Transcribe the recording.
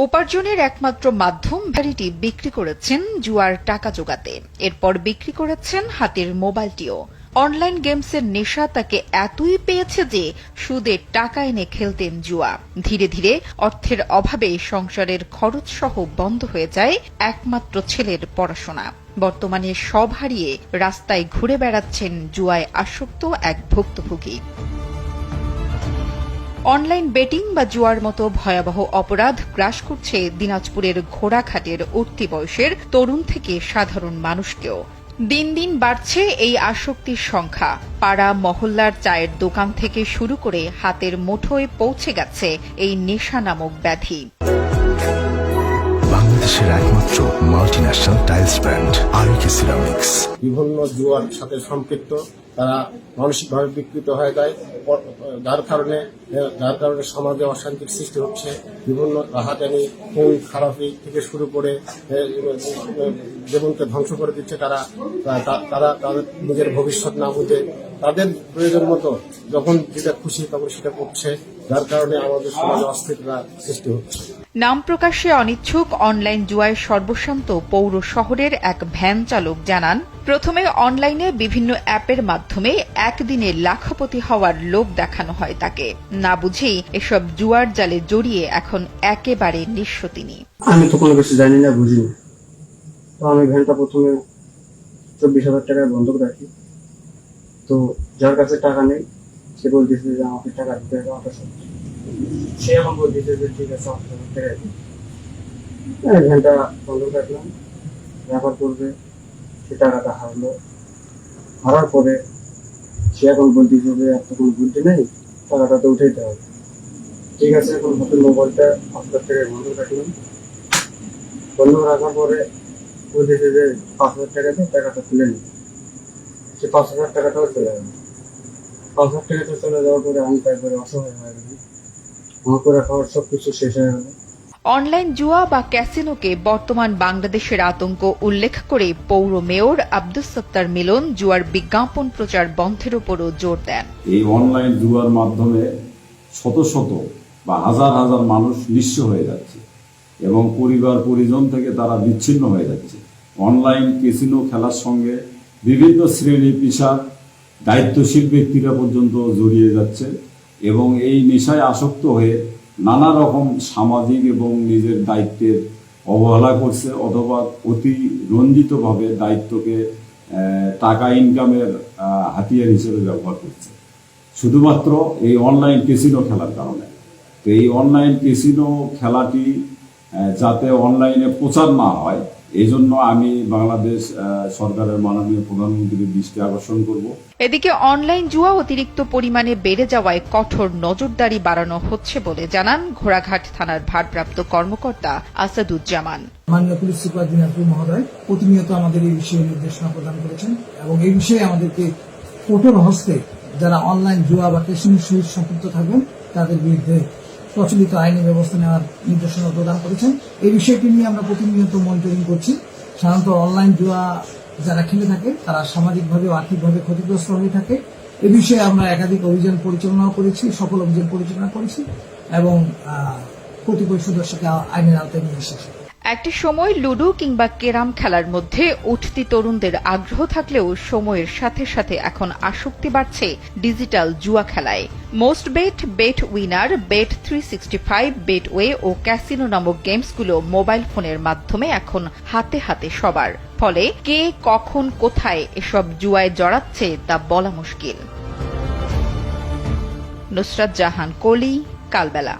উপার্জনের একমাত্র মাধ্যম বাড়িটি বিক্রি করেছেন জুয়ার টাকা জোগাতে। এরপর বিক্রি করেছেন হাতের মোবাইলটিও। অনলাইন গেমসের নেশা তাকে এতই পেয়েছে যে সুদে টাকা এনে খেলতেন জুয়া। ধীরে ধীরে অর্থের অভাবে সংসারের খরচ সহ বন্ধ হয়ে যায় একমাত্র ছেলের পড়াশোনা। বর্তমানে সব হারিয়ে রাস্তায় ঘুরে বেড়াচ্ছেন জুয়ায় আসক্ত এক ভুক্তভোগী। অনলাইন বেটিং বা জুয়ার মতো ভয়াবহ অপরাধ গ্রাস করছে দিনাজপুরের ঘোড়াঘাটের উঠতি বয়সের তরুণ থেকে সাধারণ মানুষকেও। দিন দিন বাড়ছে এই আসক্তির সংখ্যা। পাড়া মহল্লার চায়ের দোকান থেকে শুরু করে হাতের মুঠোয় পৌঁছে গেছে এই নেশা নামক ব্যাধি। বাংলাদেশের একমাত্র মাল্টিন্যাশনাল টাইলস ব্র্যান্ড আরকে সিরামিক্স। বিভিন্ন জুয়ার সাথে সম্পৃক্ত, তারা মানসিকভাবে বিকৃত হয়ে যায়, যার কারণে সমাজে অশান্তির সৃষ্টি হচ্ছে। বিভিন্ন রাহাজানি, খুন খারাপি থেকে শুরু করে জীবনকে ধ্বংস করে দিচ্ছে। তারা তাদের নিজের ভবিষ্যৎ না বুঝে তাদের প্রয়োজন মতো যখন যেটা খুশি তখন সেটা করছে, যার কারণে আমাদের সমাজে অস্থিরতা সৃষ্টি হচ্ছে। নাম প্রকাশে অনিচ্ছুক অনলাইন জুয়ায় সর্বশান্ত পৌর শহরের এক ভ্যান চালক জানান, প্রথমে অনলাইনে বিভিন্ন অ্যাপের মাধ্যমে একদিনে লাখপতি হওয়ার লোভ দেখানো হয় তাকে। না বুঝেই এসব জুয়ার জালে জড়িয়ে এখন একেবারে নিঃস্ব তিনি। আমি তো কোনো কিছু জানি না, বুঝিনি। তো আমি ভ্যানটা প্রথমে 24,000 টাকায় বন্ধক রাখি। তো যার কাছে টাকা নেই সে বলতেছে যে আমাকে টাকা দিতে হবে, সে এখন বলতেছে যে ঠিক আছে 8,000 টাকা দিই। ভ্যানটা বন্ধক রাখলাম, ব্যাপার করবে, সে টাকাটা হারার পরে সে এখন বলতেছে যে এত কোনো বুদ্ধি নেই, টাকাটা তো উঠাইতে হবে। ঠিক আছে, এখন হাতের মোবাইলটা 8,000 টাকায় বন্ধক রাখলাম। বন্ধক রাখার পরে বলতেছে যে 5,000 টাকা দিয়ে টাকাটা তুলে নিই। সে 5,000 টাকাটাও চলে গেল। 5,000 টাকাটা চলে যাওয়ার পরে আমি তারপরে অসহায় হয়ে গেলাম। আমার করে খাওয়ার সবকিছু শেষ হয়ে গেল। অনলাইন জুয়া বা ক্যাসিনোকে বর্তমান বাংলাদেশের আতঙ্ক উল্লেখ করে পৌর মেয়র আব্দুস সত্তার মিলন জুয়ার বিজ্ঞাপন প্রচার বন্ধের উপরও জোর দেন। এই অনলাইন জুয়ার মাধ্যমে শত শত বা হাজার হাজার মানুষ নিঃস্ব হয়ে যাচ্ছে এবং পরিবার পরিজন থেকে তারা বিচ্ছিন্ন হয়ে যাচ্ছে। অনলাইন ক্যাসিনো খেলার সঙ্গে বিভিন্ন শ্রেণী পেশার দায়িত্বশীল ব্যক্তিরা পর্যন্ত জড়িয়ে যাচ্ছে এবং এই নেশায় আসক্ত হয়ে নানা রকম সামাজিক এবং নিজের দায়িত্বের অবহেলা করছে অথবা অতিরঞ্জিতভাবে দায়িত্বকে টাকা ইনকামের হাতিয়ার হিসেবে ব্যবহার করছে শুধুমাত্র এই অনলাইন ক্যাসিনো খেলার কারণে। তো এই অনলাইন ক্যাসিনো খেলাটি যাতে অনলাইনে প্রচার না হয় এই জন্য আমি বাংলাদেশ সরকারের মাননীয় প্রধানমন্ত্রীর দৃষ্টি আকর্ষণ করব। এদিকে অনলাইন জুয়া অতিরিক্ত পরিমাণে বেড়ে যাওয়ায় কঠোর নজরদারি বাড়ানো হচ্ছে বলে জানান ঘোড়াঘাট থানার ভারপ্রাপ্ত কর্মকর্তা আসাদুজ্জামান। মাননীয় পুলিশ সুপার দিনাজপুর মহোদয় প্রতিনিয়ত আমাদের এই বিষয়ে নির্দেশনা প্রদান করেছেন এবং এই বিষয়ে আমাদেরকে কঠোর হস্তে যারা অনলাইন জুয়া বা ক্যাসিনোর সহিত সম্পৃক্ত থাকবেন তাদের বিরুদ্ধে প্রচলিত আইনি ব্যবস্থা নেওয়ার নির্দেশনা প্রদান করেছেন। এই বিষয়টি নিয়ে আমরা প্রতিনিয়ত মনিটরিং করছি। সাধারণত অনলাইন জুয়া যারা খেলে থাকে তারা সামাজিকভাবে ও আর্থিকভাবে ক্ষতিগ্রস্ত হয়ে থাকে। এ বিষয়ে আমরা একাধিক অভিযান পরিচালনা করেছি, সফল অভিযান পরিচালনা করেছি এবং কতিপয় সদস্যকে আইনের আওতায় নিয়ে এসেছি। একটি সময় লুডো কিংবা ক্যারাম খেলার মধ্যে উঠতি তরুণদের আগ্রহ থাকলেও সময়ের সাথে সাথে এখন আসক্তি বাড়ছে ডিজিটাল জুয়া খেলায়। Mostbet, BetWinner, Bet 365, Betway ও ক্যাসিনো নামক গেমসগুলো মোবাইল ফোনের মাধ্যমে এখন হাতে হাতে সবার। ফলে কে কখন কোথায় এসব জুয়ায় জড়াচ্ছে তা বলা মুশকিল। নুসরাত জাহান কলি, কালবেলা।